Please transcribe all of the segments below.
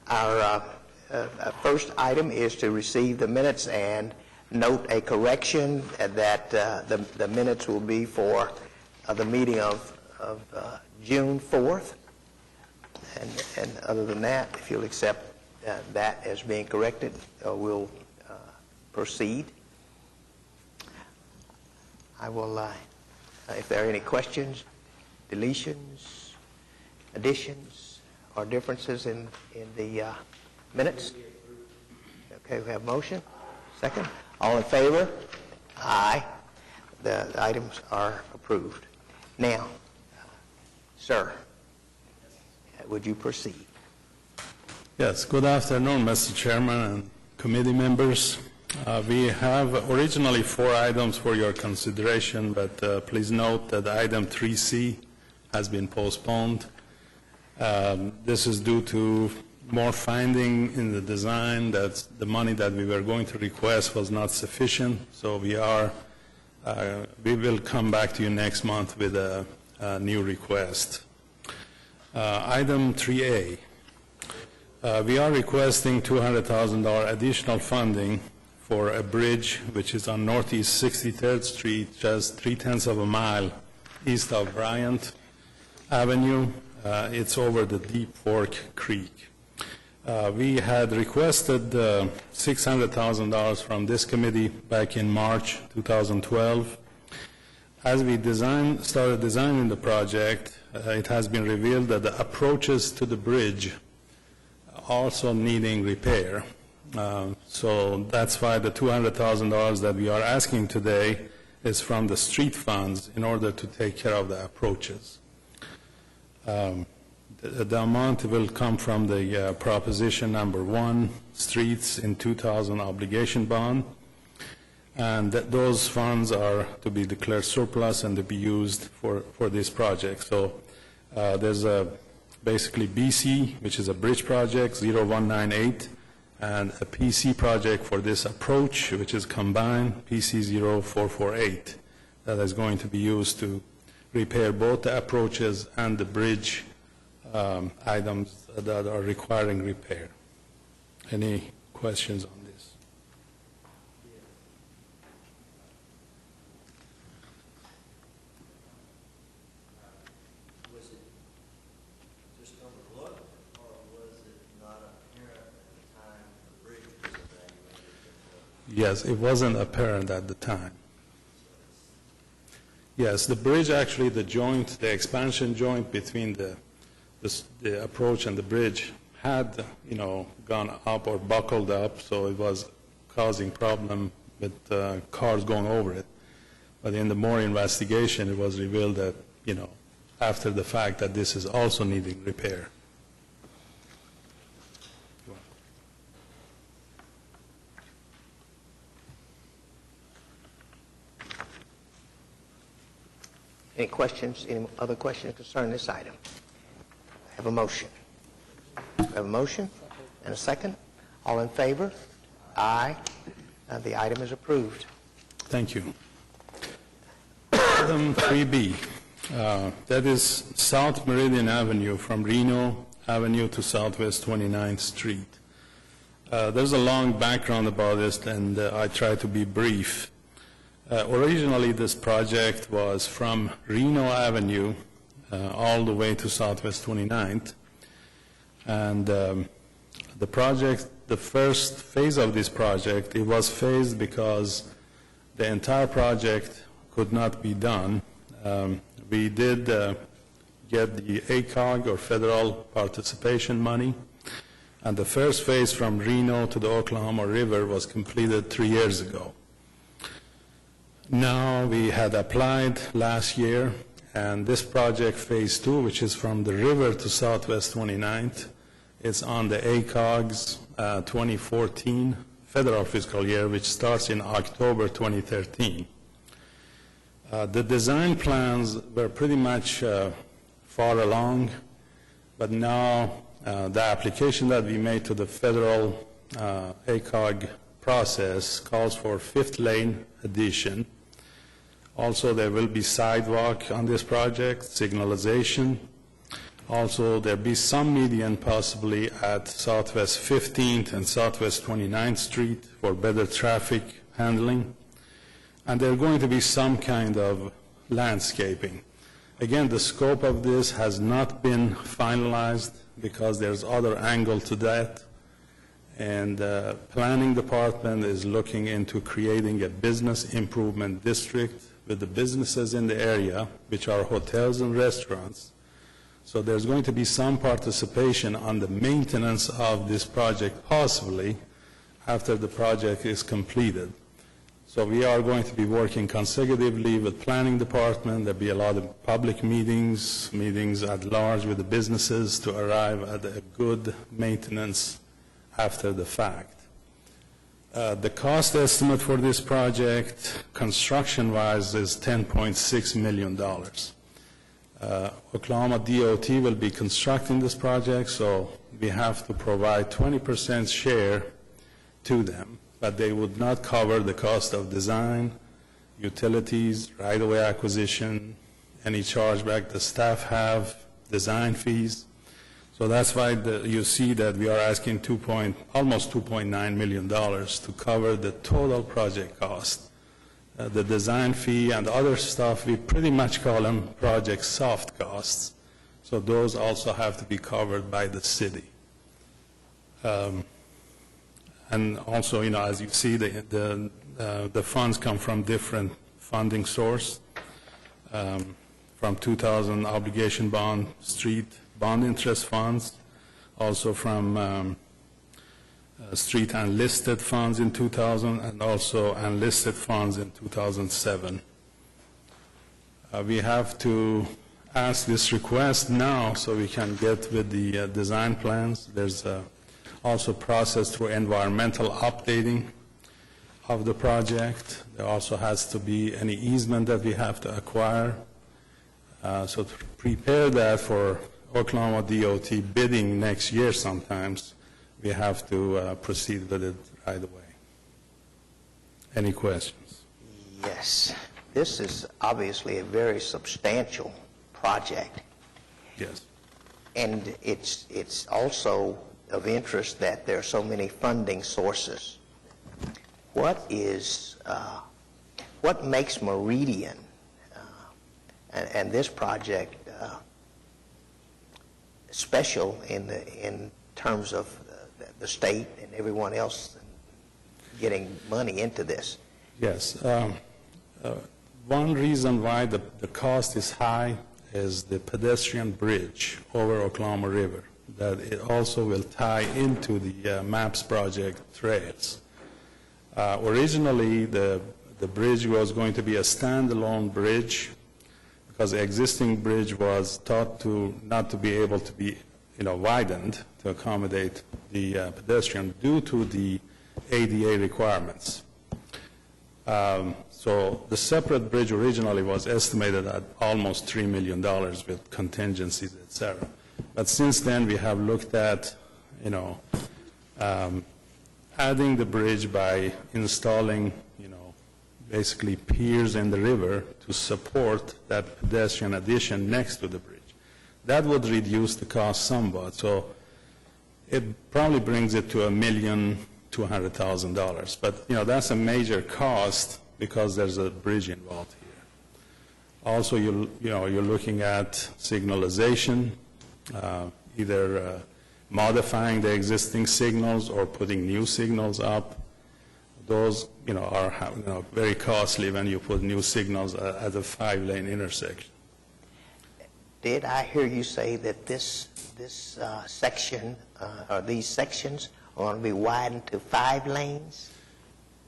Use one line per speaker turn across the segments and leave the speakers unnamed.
Our first item is to receive the minutes and note a correction that the minutes will be for the meeting of June 4th. And other than that, if you'll accept that as being corrected, we'll proceed. I will, if there are any questions, deletions, additions, or differences in the minutes. Okay, we have motion. Second. All in favor? Aye. The items are approved. Now, sir, would you proceed?
Yes, good afternoon, Mr. Chairman and committee members. We have originally 4 items for your consideration, but please note that item 3C has been postponed. This is due to more finding in the design that the money that we were going to request was not sufficient, so we will come back to you next month with a new request. Item 3A. We are requesting $200,000 additional funding for a bridge which is on Northeast 63rd Street, just 0.3 of a mile east of Bryant Avenue. It's over the Deep Fork Creek. We had requested $600,000 from this committee back in March 2012. As we started designing the project, it has been revealed that the approaches to the bridge also needing repair. So that's why the $200,000 that we are asking today is from the street funds in order to take care of the approaches. The amount will come from the proposition number 1, streets in 2000 obligation bond, and those funds are to be declared surplus and to be used for this project. So there's basically BC, which is a bridge project, 0198, and a PC project for this approach, which is combined, PC 0448, that is going to be used to repair both the approaches and the bridge items that are requiring repair. Any questions on this?
Was it just overlooked, or was it not apparent at the time the bridge was evaluated?
Yes, it wasn't apparent at the time. Yes, the bridge, actually, the expansion joint between the approach and the bridge had, gone up or buckled up, so it was causing problem with cars going over it. But in the more investigation, it was revealed that, after the fact, that this is also needing repair.
Any questions, any other questions concerning this item? Have a motion. Have a motion and a second. All in favor? Aye. The item is approved.
Thank you. Item 3B, that is South Meridian Avenue from Reno Avenue to Southwest 29th Street. There's a long background about this, and I try to be brief. Originally, this project was from Reno Avenue all the way to Southwest 29th. And the project, the first phase of this project, it was phased because the entire project could not be done. We did get the ACOG, or federal participation money, and the first phase from Reno to the Oklahoma River was completed 3 years ago. Now we had applied last year, and this project, phase 2, which is from the river to Southwest 29th, it's on the ACOG's 2014 federal fiscal year, which starts in October 2013. The design plans were pretty much far along, but now the application that we made to the federal ACOG process calls for 5th lane addition. Also, there will be sidewalk on this project, signalization. Also, there'll be some median possibly at Southwest 15th and Southwest 29th Street for better traffic handling. And there's going to be some kind of landscaping. Again, the scope of this has not been finalized because there's other angle to that. And the planning department is looking into creating a business improvement district with the businesses in the area, which are hotels and restaurants. So there's going to be some participation on the maintenance of this project, possibly after the project is completed. So we are going to be working consecutively with planning department. There'll be a lot of public meetings at large with the businesses to arrive at a good maintenance after the fact. The cost estimate for this project, construction-wise, is $10.6 million. Oklahoma DOT will be constructing this project, so we have to provide 20% share to them, but they would not cover the cost of design, utilities, right-of-way acquisition, any chargeback the staff have, design fees. So that's why you see that we are asking almost $2.9 million to cover the total project cost. The design fee and other stuff, we pretty much call them project soft costs. So those also have to be covered by the city. And also, as you see, the funds come from different funding source, from 2000 obligation bond, street bond interest funds, also from street unlisted funds in 2000, and also unlisted funds in 2007. We have to ask this request now so we can get with the design plans. There's also process through environmental updating of the project. There also has to be any easement that we have to acquire. So to prepare that for Oklahoma DOT bidding next year sometimes, we have to proceed with it right away. Any questions?
Yes. This is obviously a very substantial project.
Yes.
And it's also of interest that there are so many funding sources. What makes Meridian and this project special in terms of the state and everyone else getting money into this?
Yes. One reason why the cost is high is the pedestrian bridge over Oklahoma River, that it also will tie into the MAPS project trails. Originally, the bridge was going to be a standalone bridge because the existing bridge was thought not to be able to be widened to accommodate the pedestrian due to the ADA requirements. So the separate bridge originally was estimated at almost $3 million with contingencies, et cetera. But since then, we have looked at, adding the bridge by installing, basically piers in the river to support that pedestrian addition next to the bridge. That would reduce the cost somewhat. So it probably brings it to $1,200,000. But, that's a major cost because there's a bridge involved here. Also, you're looking at signalization, either modifying the existing signals or putting new signals up. Those, are very costly when you put new signals at a 5-lane intersection.
Did I hear you say that this section or these sections are going to be widened to 5 lanes?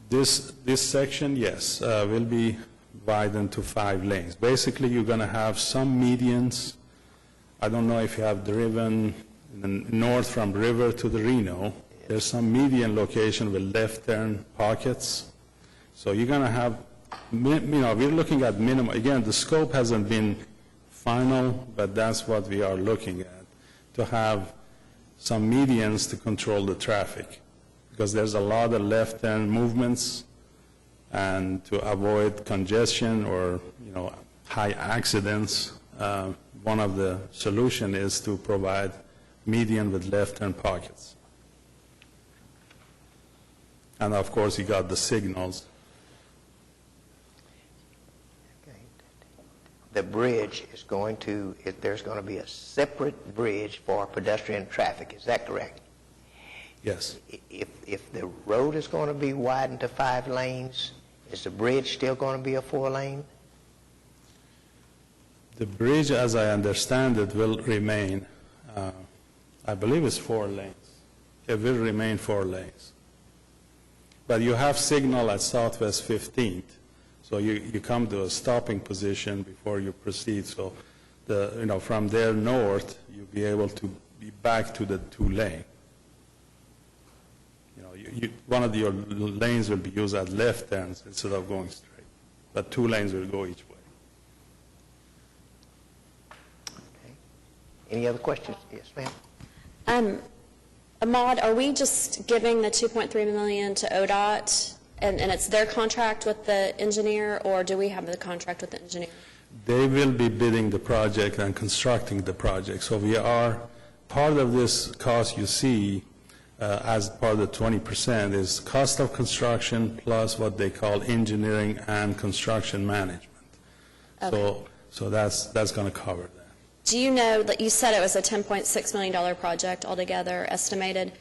This section, yes, will be widened to 5 lanes. Basically, you're going to have some medians. I don't know if you have driven north from River to the Reno. There's some median location with left turn pockets. So you're going to have, we're looking at minimum. Again, the scope hasn't been final, but that's what we are looking at, to have some medians to control the traffic, because there's a lot of left turn movements, and to avoid congestion or, high accidents, one of the solution is to provide median with left-turn pockets. And of course, you got the signals.
Okay. The bridge is going to, there's going to be a separate bridge for pedestrian traffic, is that correct?
Yes.
If the road is going to be widened to 5 lanes, is the bridge still going to be a 4-lane?
The bridge, as I understand it, will remain, I believe it's 4 lanes. It will remain 4 lanes. But you have signal at Southwest 15th, so you come to a stopping position before you proceed. So, from there north, you'll be able to be back to the 2-lane. One of your lanes will be used at left turns instead of going straight, but 2 lanes will go each way.
Okay. Any other questions? Yes, ma'am.
Ahmad, are we just giving the $2.3 million to ODOT, and it's their contract with the engineer, or do we have the contract with the engineer?
They will be bidding the project and constructing the project. So we are, part of this cost you see as part of the 20% is cost of construction plus what they call engineering and construction management.
Okay.
So that's going to cover that.
Do you know that you said it was a $10.6 million project altogether estimated?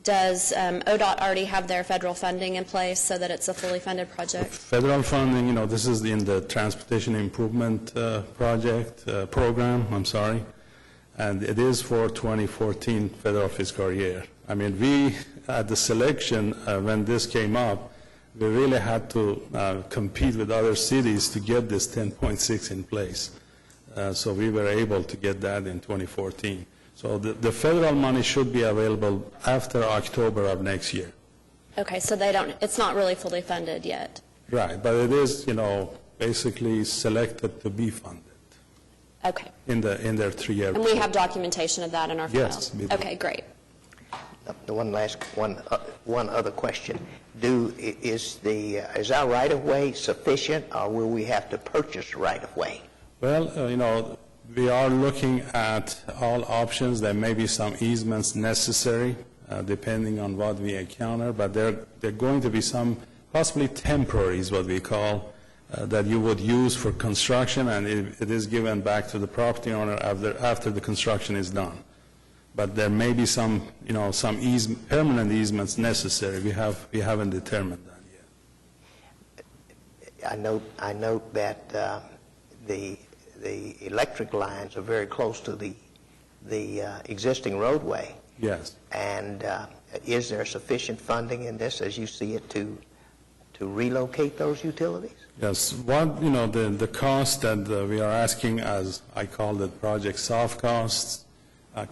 Does ODOT already have their federal funding in place so that it's a fully funded project?
Federal funding, this is in the Transportation Improvement Program, and it is for 2014 federal fiscal year. I mean, we, at the selection, when this came up, we really had to compete with other cities to get this 10.6 in place. So we were able to get that in 2014. So the federal money should be available after October of next year.
Okay, so it's not really fully funded yet.
Right, but it is, basically selected to be funded.
Okay.
In their 3-year.
And we have documentation of that in our files?
Yes, we do.
Okay, great.
One other question. Is our right-of-way sufficient, or will we have to purchase right-of-way?
Well, we are looking at all options. There may be some easements necessary, depending on what we encounter, but there are going to be some possibly temporary, is what we call, that you would use for construction, and it is given back to the property owner after the construction is done. But there may be some, some permanent easements necessary. We haven't determined that yet.
I note that the electric lines are very close to the existing roadway.
Yes.
And is there sufficient funding in this, as you see it, to relocate those utilities?
Yes. The cost that we are asking, as I call it, project soft costs,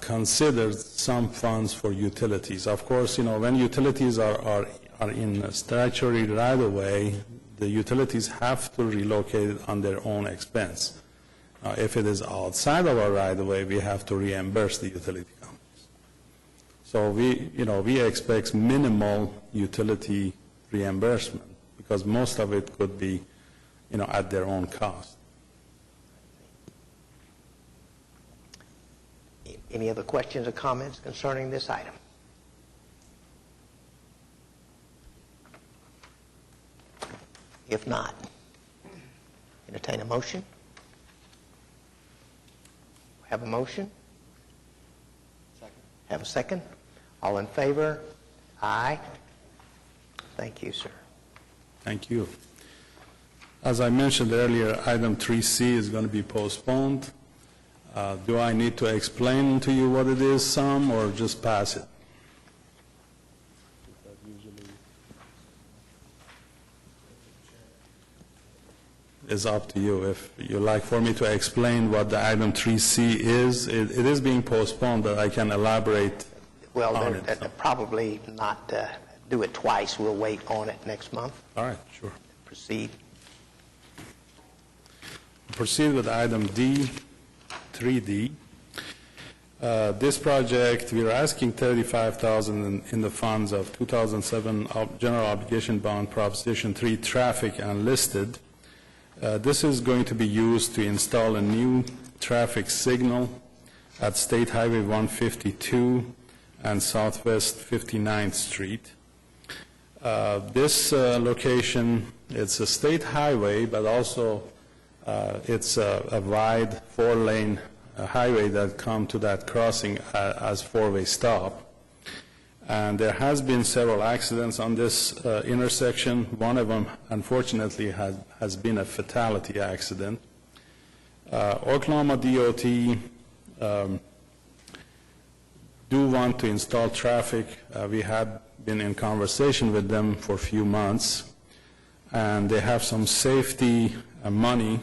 considers some funds for utilities. Of course, when utilities are in statutory right-of-way, the utilities have to relocate it on their own expense. If it is outside of our right-of-way, we have to reimburse the utility companies. So we expect minimal utility reimbursement because most of it could be, at their own cost.
Any other questions or comments concerning this item? If not, entertain a motion. Have a motion? Second. Have a second? All in favor? Aye. Thank you, sir.
Thank you. As I mentioned earlier, item 3C is going to be postponed. Do I need to explain to you what it is, some, or just pass it? It's up to you. If you like for me to explain what the item 3C is, it is being postponed, but I can elaborate
Well,
on it.
probably not do it twice. We'll wait on it next month.
All right, sure.
Proceed.
Proceed with item D, 3D. This project, we're asking $35,000 in the funds of 2007 General Obligation Bond Proposition 3 Traffic and Listed. This is going to be used to install a new traffic signal at State Highway 152 and Southwest 59th Street. This location, it's a state highway, but also it's a wide four-lane highway that come to that crossing as four-way stop. And there has been several accidents on this intersection. One of them, unfortunately, has been a fatality accident. Oklahoma DOT do want to install traffic. We have been in conversation with them for a few months, and they have some safety money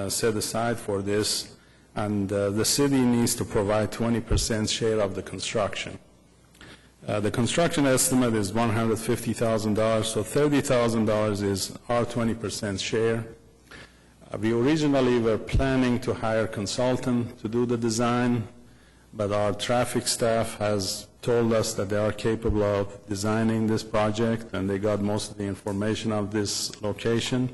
set aside for this, and the city needs to provide 20% share of the construction. The construction estimate is $150,000, so $30,000 is our 20% share. We originally were planning to hire a consultant to do the design, but our traffic staff has told us that they are capable of designing this project, and they got most of the information of this location.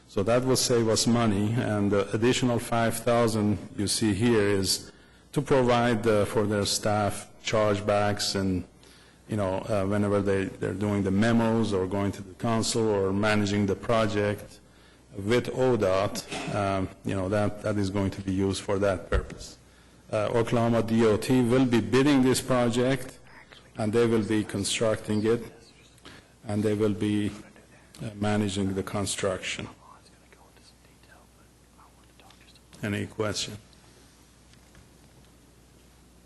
So that will save us money, and the additional $5,000 you see here is to provide for their staff chargebacks and whenever they're doing the memos or going to the council or managing the project with ODOT, that is going to be used for that purpose. Oklahoma DOT will be bidding this project, and they will be constructing it, and they will be managing the construction. Any question?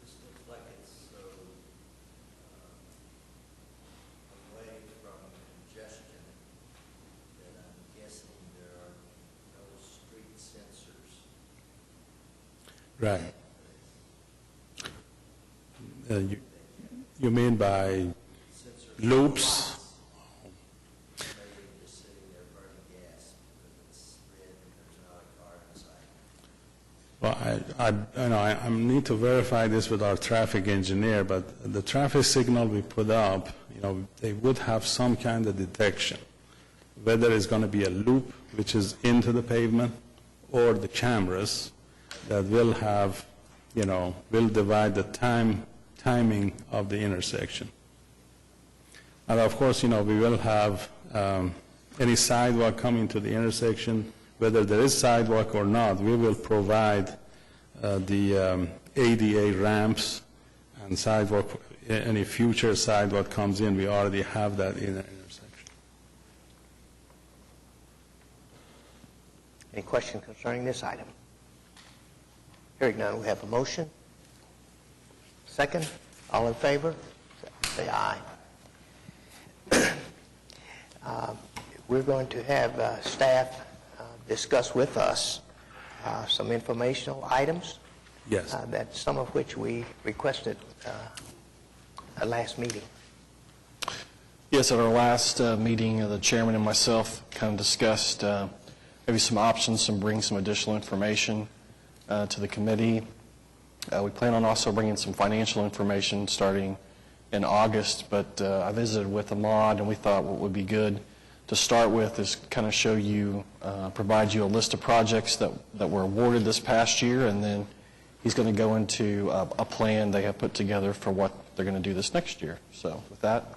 This looks like it's so away from congestion that I'm guessing there are no street sensors.
Right. You mean by loops?
Maybe just sitting there burning gas because it's red and there's not a car inside.
Well, I need to verify this with our traffic engineer, but the traffic signal we put up, they would have some kind of detection, whether it's going to be a loop, which is into the pavement, or the cameras that will have, will divide the timing of the intersection. And of course, we will have any sidewalk coming to the intersection, whether there is sidewalk or not, we will provide the ADA ramps and sidewalk. Any future sidewalk comes in, we already have that in the intersection.
Any questions concerning this item? Hearing none, we have a motion. Second, all in favor, say aye. We're going to have staff discuss with us some informational items.
Yes.
That some of which we requested at last meeting.
Yes, at our last meeting, the chairman and myself kind of discussed maybe some options, bring some additional information to the committee. We plan on also bringing some financial information starting in August, but I visited with Ahmad, and we thought what would be good to start with is kind of show you, provide you a list of projects that were awarded this past year, and then he's going to go into a plan they have put together for what they're going to do this next year. So with that,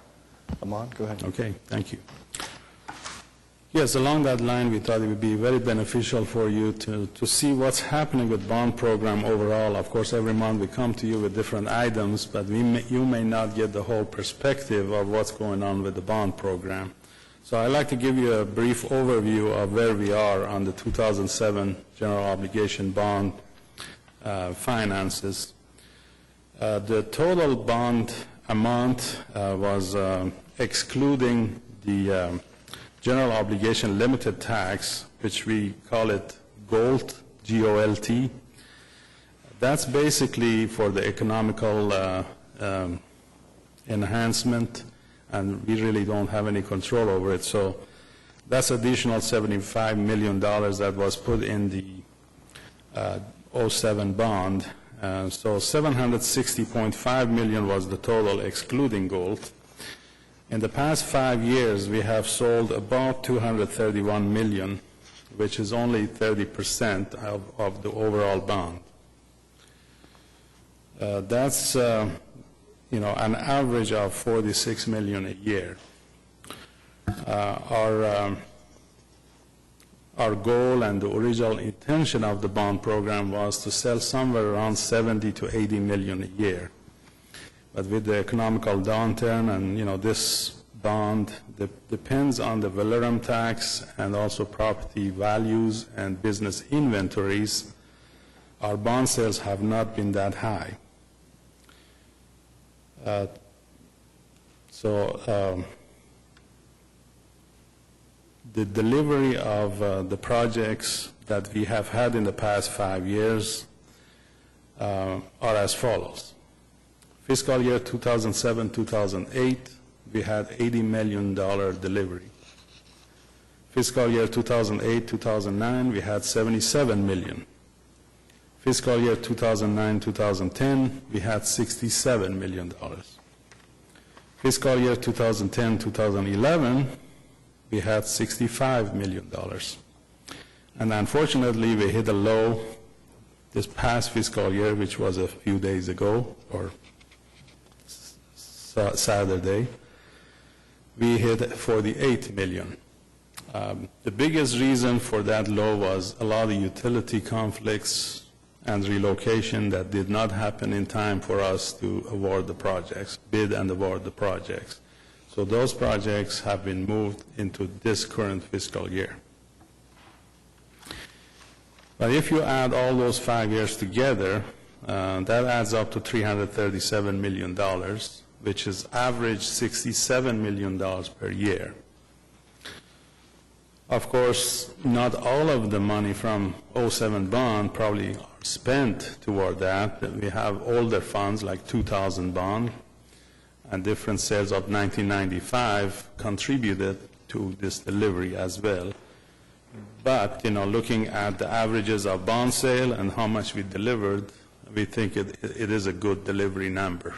Ahmad, go ahead.
Okay, thank you. Yes, along that line, we thought it would be very beneficial for you to see what's happening with bond program overall. Of course, every month we come to you with different items, but you may not get the whole perspective of what's going on with the bond program. So I'd like to give you a brief overview of where we are on the 2007 general obligation bond finances. The total bond amount was excluding the general obligation limited tax, which we call it GOLT, G-O-L-T. That's basically for the economical enhancement, and we really don't have any control over it. So that's additional $75 million that was put in the 07 bond. So $760.5 million was the total excluding GOLT. In the past 5 years, we have sold about $231 million, which is only 30% of the overall bond. That's, an average of $46 million a year. Our goal and the original intention of the bond program was to sell somewhere around 70 to 80 million a year. But with the economical downturn and, this bond depends on the Valorum tax and also property values and business inventories, our bond sales have not been that high. The delivery of the projects that we have had in the past 5 years are as follows. Fiscal year 2007-2008, we had $80 million delivery. Fiscal year 2008-2009, we had $77 million. Fiscal year 2009-2010, we had $67 million. Fiscal year 2010-2011, we had $65 million. And unfortunately, we hit a low this past fiscal year, which was a few days ago, or Saturday. We hit $48 million. The biggest reason for that low was a lot of utility conflicts and relocation that did not happen in time for us to award the projects, bid and award the projects. So those projects have been moved into this current fiscal year. But if you add all those 5 years together, that adds up to $337 million, which is average $67 million per year. Of course, not all of the money from 07 bond probably are spent toward that. We have older funds like 2000 bond and different sales of 1995 contributed to this delivery as well. But, looking at the averages of bond sale and how much we delivered, we think it is a good delivery number.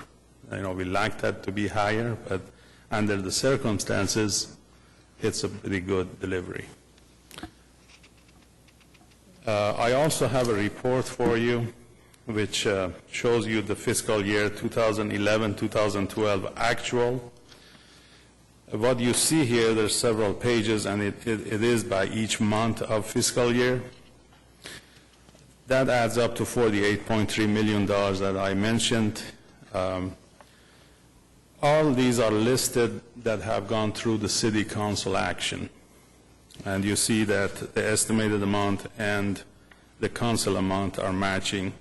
We like that to be higher, but under the circumstances, it's a pretty good delivery. I also have a report for you which shows you the fiscal year 2011-2012 actual. What you see here, there's several pages, and it is by each month of fiscal year. That adds up to $48.3 million that I mentioned. All these are listed that have gone through the city council action. And you see that the estimated amount and the council amount are matching.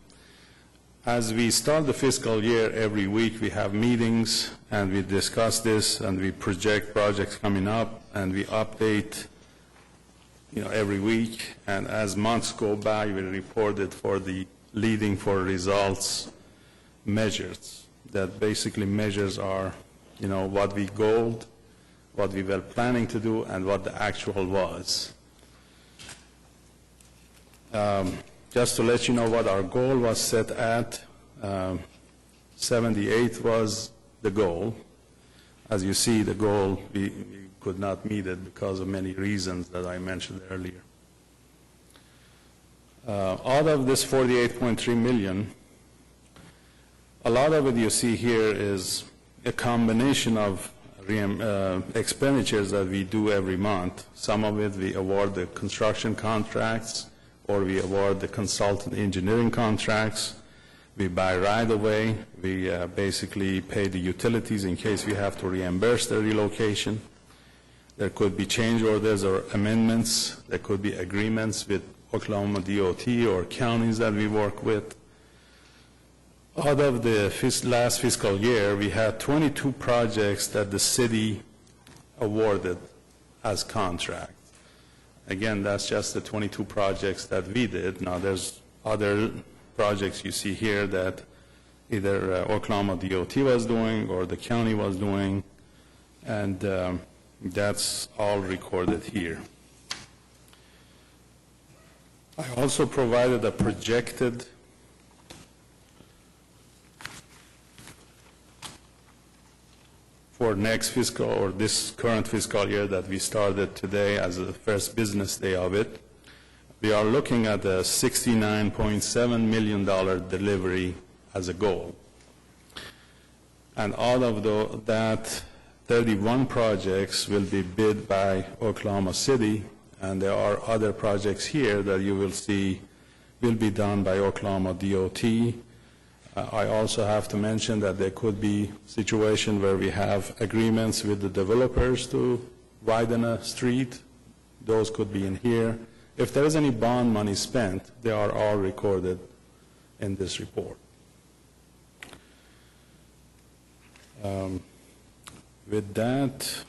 As we start the fiscal year, every week we have meetings and we discuss this and we project projects coming up and we update every week. And as months go by, we report it for the leading for results measures. That basically measures are, what we goaled, what we were planning to do, and what the actual was. Just to let you know what our goal was set at, 78 was the goal. As you see, the goal, we could not meet it because of many reasons that I mentioned earlier. Out of this $48.3 million, a lot of it you see here is a combination of expenditures that we do every month. Some of it we award the construction contracts, or we award the consultant engineering contracts. We buy right-of-way. We basically pay the utilities in case we have to reimburse the relocation. There could be change orders or amendments. There could be agreements with Oklahoma DOT or counties that we work with. Out of the last fiscal year, we had 22 projects that the city awarded as contract. Again, that's just the 22 projects that we did. Now, there's other projects you see here that either Oklahoma DOT was doing or the county was doing, and that's all recorded here. I also provided a projected for next fiscal or this current fiscal year that we started today as the first business day of it. We are looking at a $69.7 million delivery as a goal. And out of that, 31 projects will be bid by Oklahoma City, and there are other projects here that you will see will be done by Oklahoma DOT. I also have to mention that there could be situation where we have agreements with the developers to widen a street. Those could be in here. If there is any bond money spent, they are all recorded in this report. With that,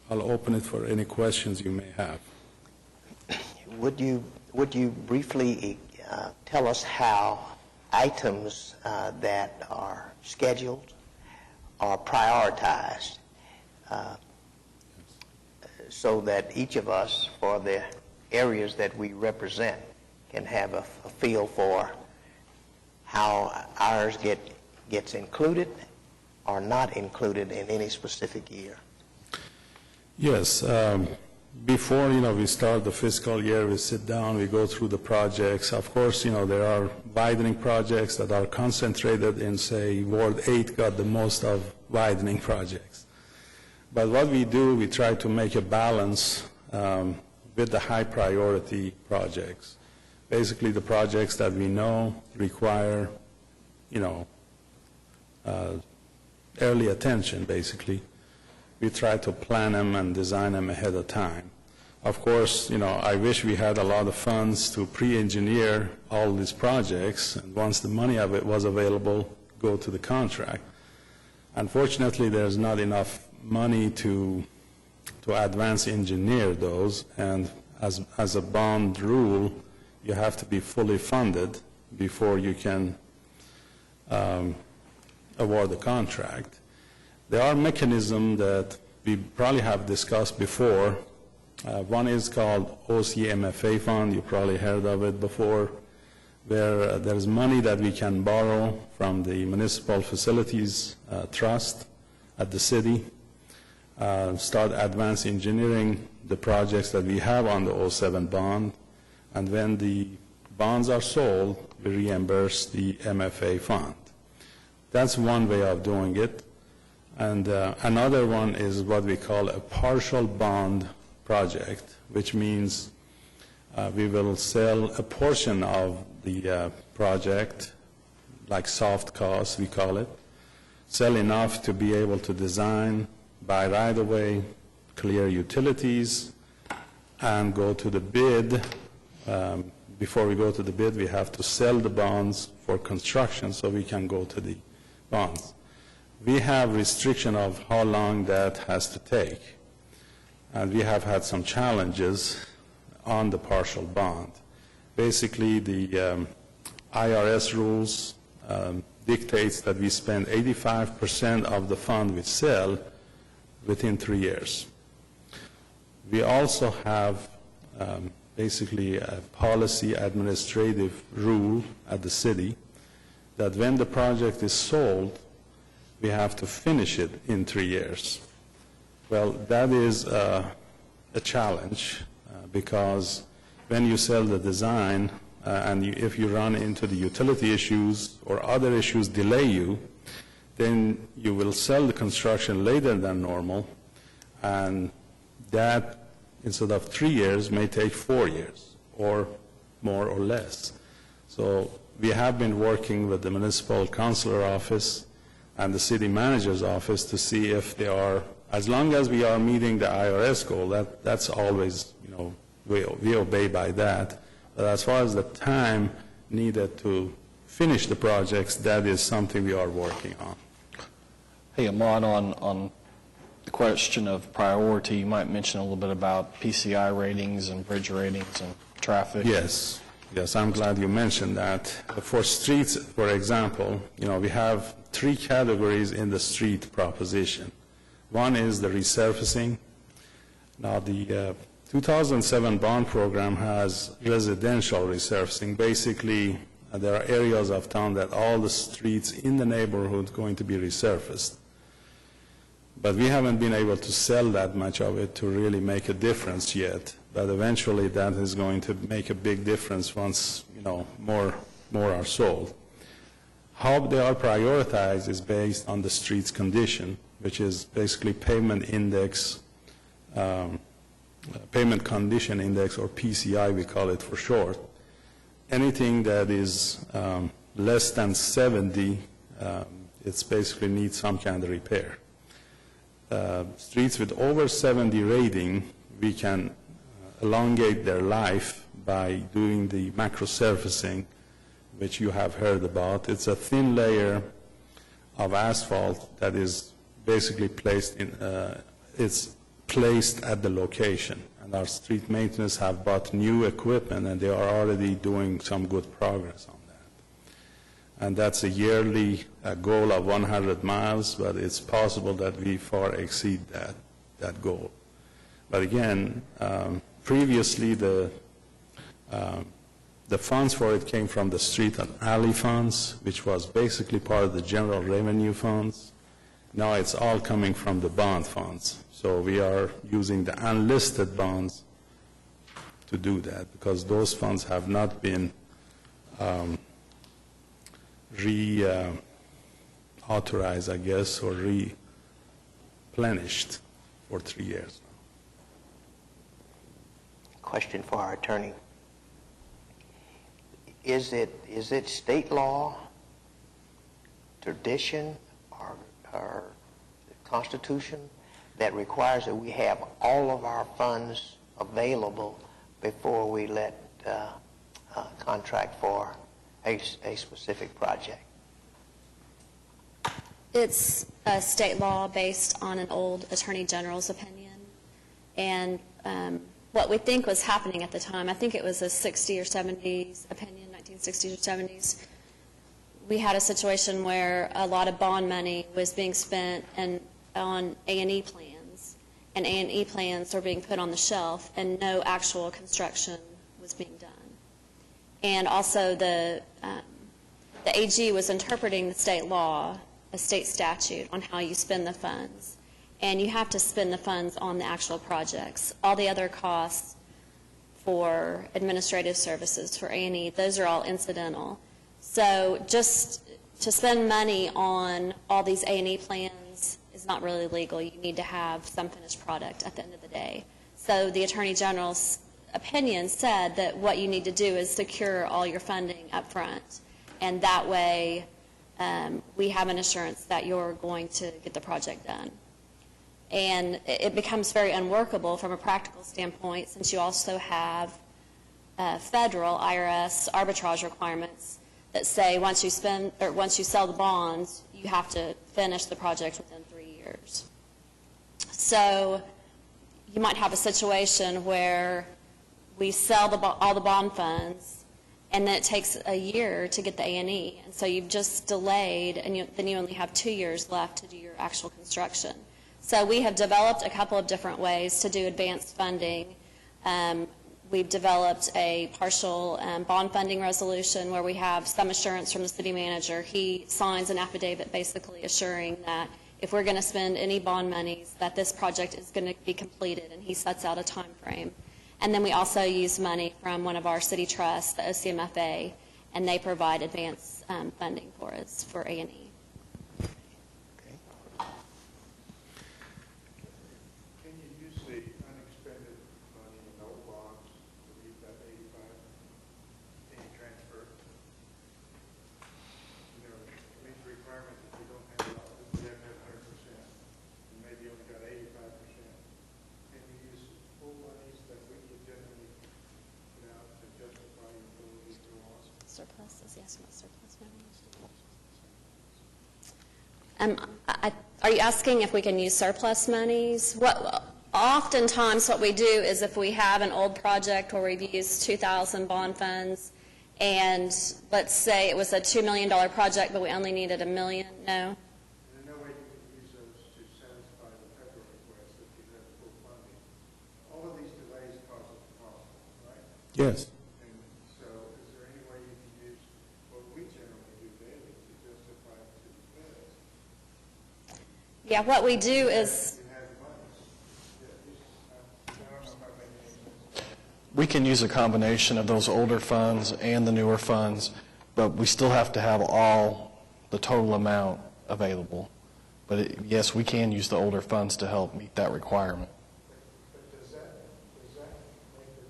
I'll open it for any questions you may have.
Would you briefly tell us how items that are scheduled are prioritized so that each of us, for the areas that we represent, can have a feel for how ours gets included or not included in any specific year?
Yes. Before, we start the fiscal year, we sit down, we go through the projects. Of course, there are widening projects that are concentrated in, say, Ward 8 got the most of widening projects. But what we do, we try to make a balance with the high priority projects. Basically, the projects that we know require, early attention, basically. We try to plan them and design them ahead of time. Of course, I wish we had a lot of funds to pre-engineer all these projects, and once the money of it was available, go to the contract. Unfortunately, there's not enough money to advance engineer those, and as a bond rule, you have to be fully funded before you can award the contract. There are mechanisms that we probably have discussed before. One is called OCMFA fund. You probably heard of it before, where there's money that we can borrow from the Municipal Facilities Trust at the city, start advanced engineering the projects that we have on the 07 bond, and when the bonds are sold, we reimburse the MFA fund. That's one way of doing it. And another one is what we call a partial bond project, which means we will sell a portion of the project, like soft costs, we call it, sell enough to be able to design, buy right-of-way, clear utilities, and go to the bid. Before we go to the bid, we have to sell the bonds for construction so we can go to the bonds. We have restriction of how long that has to take, and we have had some challenges on the partial bond. Basically, the IRS rules dictates that we spend 85% of the fund we sell within 3 years. We also have basically a policy administrative rule at the city that when the project is sold, we have to finish it in 3 years. Well, that is a challenge because when you sell the design and if you run into the utility issues or other issues delay you, then you will sell the construction later than normal, and that, instead of 3 years, may take 4 years or more or less. So we have been working with the municipal councilor office and the city manager's office to see if they are, as long as we are meeting the IRS goal, that's always, we obey by that. But as far as the time needed to finish the projects, that is something we are working on.
Hey, Ahmad, on the question of priority, you might mention a little bit about PCI ratings and bridge ratings and traffic.
Yes, I'm glad you mentioned that. For streets, for example, we have 3 categories in the street proposition. One is the resurfacing. Now, the 2007 bond program has residential resurfacing. Basically, there are areas of town that all the streets in the neighborhood are going to be resurfaced. But we haven't been able to sell that much of it to really make a difference yet. But eventually that is going to make a big difference once, more are sold. How they are prioritized is based on the street's condition, which is basically pavement index, pavement condition index, or PCI we call it for short. Anything that is less than 70, it's basically needs some kind of repair. Streets with over 70 rating, we can elongate their life by doing the macro surfacing, which you have heard about. It's a thin layer of asphalt that is basically placed in, it's placed at the location. And our street maintenance have bought new equipment, and they are already doing some good progress on that. And that's a yearly goal of 100 miles, but it's possible that we far exceed that goal. But again, previously the funds for it came from the street and alley funds, which was basically part of the general revenue funds. Now it's all coming from the bond funds. So we are using the unlisted bonds to do that, because those funds have not been re-authorized, I guess, or replenished for 3 years now.
Question for our attorney. Is it state law, tradition, or Constitution that requires that we have all of our funds available before we let contract for a specific project?
It's a state law based on an old Attorney General's opinion. And what we think was happening at the time, I think it was a 60s or 70s opinion, 1960s or 70s. We had a situation where a lot of bond money was being spent on A&E plans, and A&E plans were being put on the shelf, and no actual construction was being done. And also the AG was interpreting the state law, a state statute, on how you spend the funds. And you have to spend the funds on the actual projects. All the other costs for administrative services, for A&E, those are all incidental. So just to spend money on all these A&E plans is not really legal. You need to have some finished product at the end of the day. So the Attorney General's opinion said that what you need to do is secure all your funding up front. And that way we have an assurance that you're going to get the project done. And it becomes very unworkable from a practical standpoint, since you also have federal IRS arbitrage requirements that say once you sell the bonds, you have to finish the project within 3 years. So you might have a situation where we sell all the bond funds, and then it takes a year to get the A&E, and so you've just delayed, and then you only have 2 years left to do your actual construction. So we have developed a couple of different ways to do advanced funding. We've developed a partial bond funding resolution where we have some assurance from the city manager. He signs an affidavit basically assuring that if we're going to spend any bond monies, that this project is going to be completed, and he sets out a time frame. And then we also use money from one of our city trusts, the OCMFA, and they provide advanced funding for us for A&E. Are you asking if we can use surplus monies? Oftentimes what we do is if we have an old project where we've used 2,000 bond funds, and let's say it was a $2 million project, but we only needed $1 million, no?
There's no way you can use those to satisfy the federal request if you have full funding. All of these delays cause us costs, right?
Yes.
And so is there any way you can use what we generally do daily to justify it to the feds?
Yeah, what we do is...
We can use a combination of those older funds and the newer funds, but we still have to have all the total amount available. But yes, we can use the older funds to help meet that requirement.
But does that make it,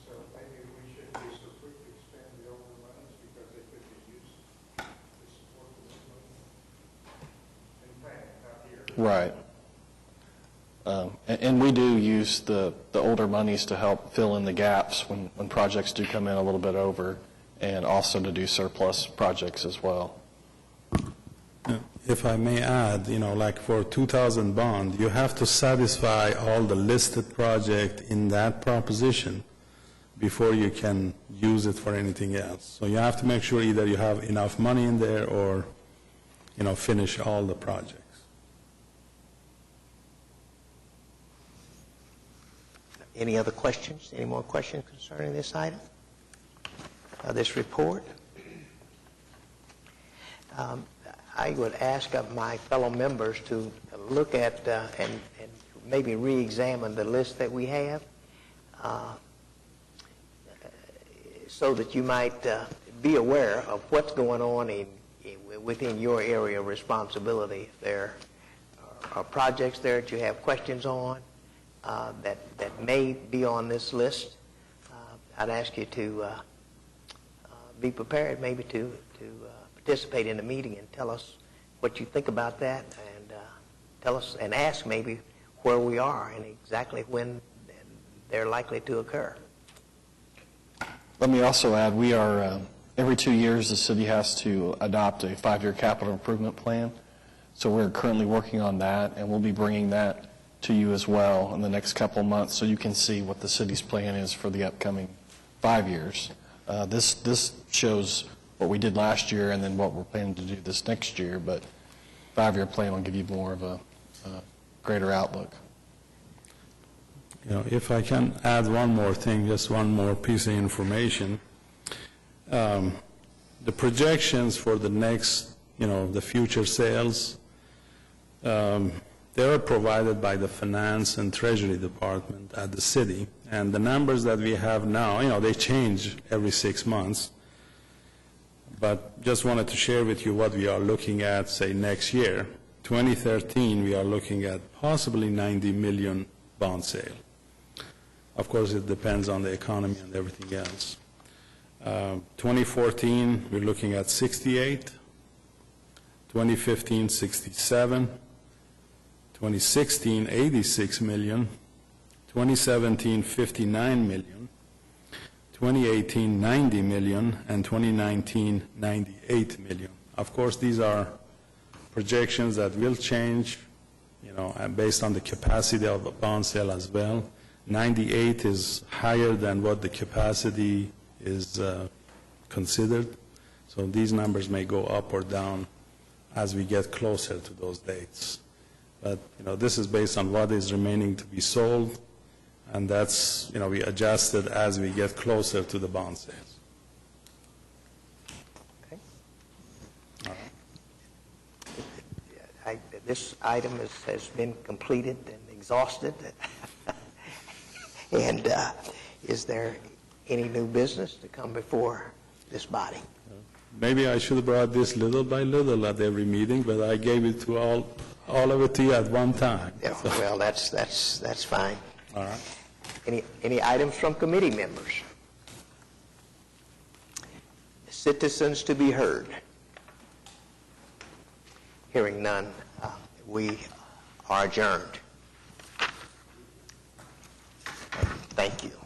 so maybe we should be so quick to expand the older monies because they could be used to support this movement? In fact, out here.
Right. And we do use the older monies to help fill in the gaps when projects do come in a little bit over, and also to do surplus projects as well.
If I may add, like for 2,000 bond, you have to satisfy all the listed project in that proposition before you can use it for anything else. So you have to make sure either you have enough money in there or, finish all the projects.
Any other questions? Any more questions concerning this item? This report? I would ask of my fellow members to look at and maybe re-examine the list that we have so that you might be aware of what's going on within your area of responsibility. If there are projects there that you have questions on that may be on this list, I'd ask you to be prepared maybe to participate in the meeting and tell us what you think about that, and tell us and ask maybe where we are and exactly when they're likely to occur.
Let me also add, we are, every 2 years the city has to adopt a 5-year capital improvement plan. So we're currently working on that, and we'll be bringing that to you as well in the next couple of months so you can see what the city's plan is for the upcoming 5 years. This shows what we did last year and then what we're planning to do this next year, but 5-year plan will give you more of a greater outlook.
If I can add one more thing, just one more piece of information. The projections for the next, the future sales, they are provided by the Finance and Treasury Department at the city. And the numbers that we have now, they change every 6 months. But just wanted to share with you what we are looking at, say, next year. 2013, we are looking at possibly 90 million bond sale. Of course, it depends on the economy and everything else. 2014, we're looking at 68. 2015, 67. 2016, 86 million. 2017, 59 million. 2018, 90 million, and 2019, 98 million. Of course, these are projections that will change, based on the capacity of the bond sale as well. 98 is higher than what the capacity is considered. So these numbers may go up or down as we get closer to those dates. But, this is based on what is remaining to be sold. And that's, we adjust it as we get closer to the bond sales.
Okay. All right. This item has been completed and exhausted. And is there any new business to come before this body?
Maybe I should have brought this little by little at every meeting, but I gave it to all of it to you at one time.
Yeah, well, that's fine.
All right.
Any items from committee members? Citizens to be heard? Hearing none, we are adjourned. Thank you.